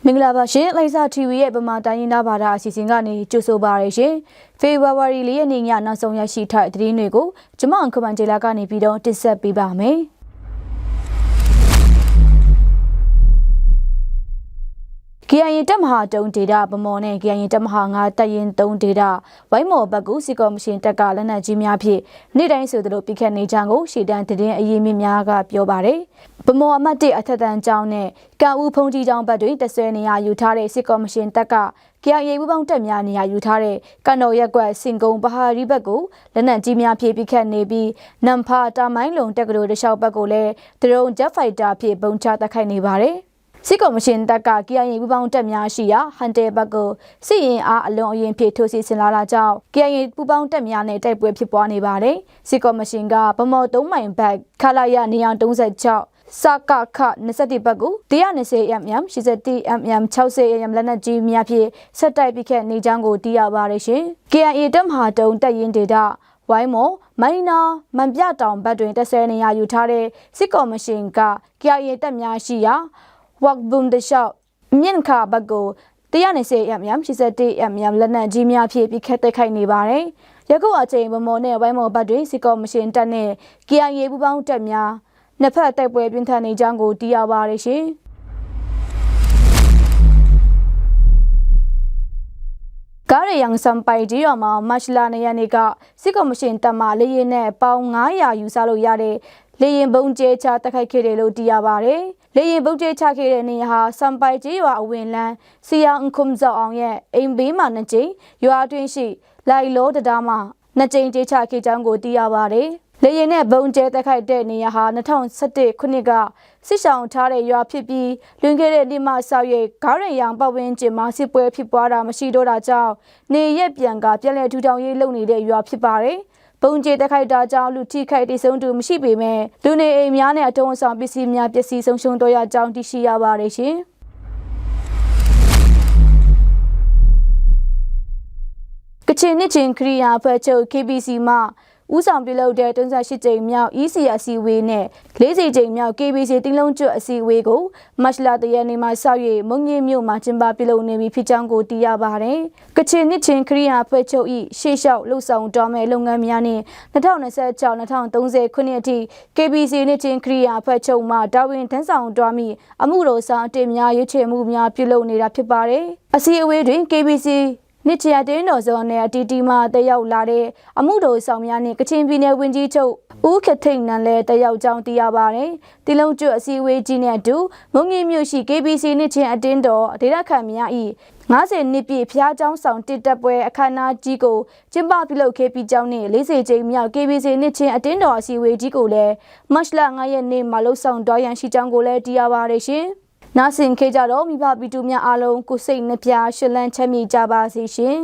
မင်္ဂလာပါရှင်လိုက်စာ TV ရဲ့ဗမာတိုင်းရင်းသားဘာသာအစီအစဉ်ကနေကြိုဆိုပါရရှင်ဖေဖော်ဝါရီလ 4 ရက်နေ့ညနောက်ဆုံးရရှိထားတဲ့သတင်းတွေကိုကျွန်မအန်ကမန်ဂျေလာကနေပြီးတော့တင်ဆက်ပေးပါမယ်KIA တပ်မဟာ3ဒေတာဗမော်နဲ့ KIA တပ်မဟာ9တပ်ရင်3ဒေတာဝိုင်းမော်ဘက်ကိုစစ်ကော်မရှင်တပ်ကလက်နက်ကြီးများဖြင့်နေ့တိုင်းဆိုသလိုပြစ်ခတ်နေကြကိုရှေ့တန်းသတင်းအရေးမြင့်များကပြောပါတယ်ဗမော်အမတ်1အထက်တန်းကျောင်းနဲ့ကံဦးဖုန်ကြီးကျောင်းဘက်တွင်တဆွဲနေရယူထားတဲ့စစ်ကော်မရှင်တပ်က KIA ပူးပေါင်းတပ်များနေရယူထားတဲ့ကံတော်ရက်ကွက်စင်ကုံပဟာရီဘက်ကိုလက်နက်ကြီးများဖြင့်ပြစ်ခတ်နေပြီးနမ်ဖာတာမိုင်းလုံတက်ကတော်တလျှောက်ဘက်ကိုလည်းဒရုန်းဂျက်ဖိုက်တာဖြင့်ပုံချတိုက်ခိုက်နေပါတယ်စစ်ကော်မရှင်တပ်က KIA ပူးပေါင်းတပ်များရှိရာဟန်တဲဘက်ကိုစစ်ရင်အားအလုံးအရင်ဖြင့်ထိုးစစ်ဆင်လာတာကြောင့် KIA ပူးပေါင်းတပ်များနဲ့တိုက်ပွဲဖြစ်ပွားနေပါတယ်စစ်ကော်မရှင်ကဗမော်3မိုင်ဘက်ခလာရနေအောင်36စကခ21ဘက်ကို120mm 80mm 60mm လက်နက်ကြီးများဖြင့်ဆက်တိုက်ပစ်ခတ်နေကြောင်းကိုသိရပါတယ်ရှင် KIA တပ်မဟာ3တပ်ရင်းဒေတာဝိုင်းမော်မိုင်းနာမန်ပြတောင်ဘက်တွင်တဆဲနေရယူထားတဲ့စစ်ကော်မရှင်က KIA တပ်များရှိရာဝက်ဘုံတလျှောက်မြင့်ခါဘက်ကို120mm 80mm လက်နက်ကြီးများဖြင့်ပစ်ခတ်တိုက်ခိုက်နေပါတယ်။ယခုအချိန်ဗမော်နဲ့ဝိုင်းမော်ဘက်တွင်စစ်ကော်မရှင်တပ်နဲ့ KIA ပူးပေါင်းတပ်များနှစ်ဖက်တိုက်ပွဲပြင်းထန်နေကြောင်းကိုသိရပါတယ်ရှင်။ကားရယံစံပိုင်ကြီးရောမှာမတ်လ2ရက်နေ့ကစစ်ကော်မရှင်တပ်မှလေရင်နဲ့ပေါင်း900ယူဆလို့ရတဲ့လေရင်ဘုံကျဲချတိုက်ခိုက်ခဲ့တယ်လို့သိရပါတယ်။လေရင်ဘုံကျဲချခဲ့တဲ့နေရာဟာစံပိုင်ကြီးရွာအဝင်လန်းစီယံခုံဇော်အောင်ရဲ့အိမ်ဘေးမှာနှစ်ကြိမ်ရွာတွင်းရှိလိုက်လောတဒါမှာနှစ်ကြိမ်ကျဲချခဲ့ကြောင်းကိုသိရပါတယ်။လေရင်နဲ့ဘုံကျဲတိုက်ခိုက်တဲ့နေရာဟာ2017ခုနှစ်ကစစ်ဆောင်ထားတဲ့ရွာဖြစ်ပြီးလွန်ခဲ့တဲ့နှစ်မှဆောက်ရိတ်ဂါရယံပတ်ဝန်းကျင်မှာစစ်ပွဲဖြစ်ပွားတာမရှိတော့တာကြောင့်နေရက်ပြန်ကပြန်လည်ထူထောင်ရေးလုပ်နေတဲ့ရွာဖြစ်ပါတယ်။ပုံကျဲတိုက်ခိုက်တာကြောင့်လူထိခိုက်ဒေဆုံးသူမရှိပေမဲ့လူနေအိမ်များနဲ့အထုံးအဆောင်ပစ္စည်းများပျက်စီးဆုံးရှုံးတော့ရကြောင်းသိရှိရပါတယ်ရှင်။ကချင်နှစ်ချင်းခရီးယာဖွဲ့ချုပ် KBC မှဦးဆောင်ပြုလုပ်တဲ့38ကြိမ်မြောက် EC အစည်းအဝေးနဲ့40ကြိမ်မြောက် KBC တင်းလုံးကျွတ်အစည်းအဝေးကိုမတ်လ3ရက်နေ့မှာဆောက်၍မုံငင်းမြို့မှာကျင်းပပြုလုပ်နေပြီဖြစ်ကြောင်းကိုသိရပါတယ်။ကချင်နှစ်ချင်းခရီးယာဖွဲ့ချုပ်၏ရှေ့လျှောက်လှုပ်ဆောင်တော်မဲ့လုပ်ငန်းများနဲ့2026-2030ခုနှစ်အထိ KBC နှစ်ချင်းခရီးယာဖွဲ့ချုပ်မှတာဝန်ထမ်းဆောင်တော်မီအမှုတော်ဆောင်အတင်များရွေးချယ်မှုများပြုလုပ်နေတာဖြစ်ပါတယ်။အစည်းအဝေးတွင် KBCနှစ်ချရာတင်းတော်စောနဲ့အတီတီမှတက်ရောက်လာတဲ့အမှုတော်ဆောင်များနဲ့ကချင်ပြည်နယ်ဝန်ကြီးချုပ်ဦးခထိန်နန်းလည်းတက်ရောက်ကြောင်းသိရပါတယ်။တီလုံးကျွတ်အစည်းအဝေးကြီးနဲ့အတူမုံငင်းမြို့ရှိ KBC နှစ်ချင်းအတင်းတော်ဒေသခံများ၏50နှစ်ပြည့်ဖျားเจ้าဆောင်တစ်တက်ပွဲအခမ်းအနားကြီးကိုကျင်းပပြုလုပ်ခဲ့ပြီးကြောင်းနဲ့40ကြိမ်မြောက် KBC နှစ်ချင်းအတင်းတော်အစည်းအဝေးကြီးကိုလည်းမတ်လ9ရက်နေ့မှာလှုပ်ဆောင်တော်ရန်ရှိကြောင်းကိုလည်းသိရပါတယ်ရှင်။နာဆင်ခေကြတော့မိဘပြည်သူများအားလုံးကိုစိတ်နှပြရှင်လန်းချမ်းမြေ့ကြပါစေရှင်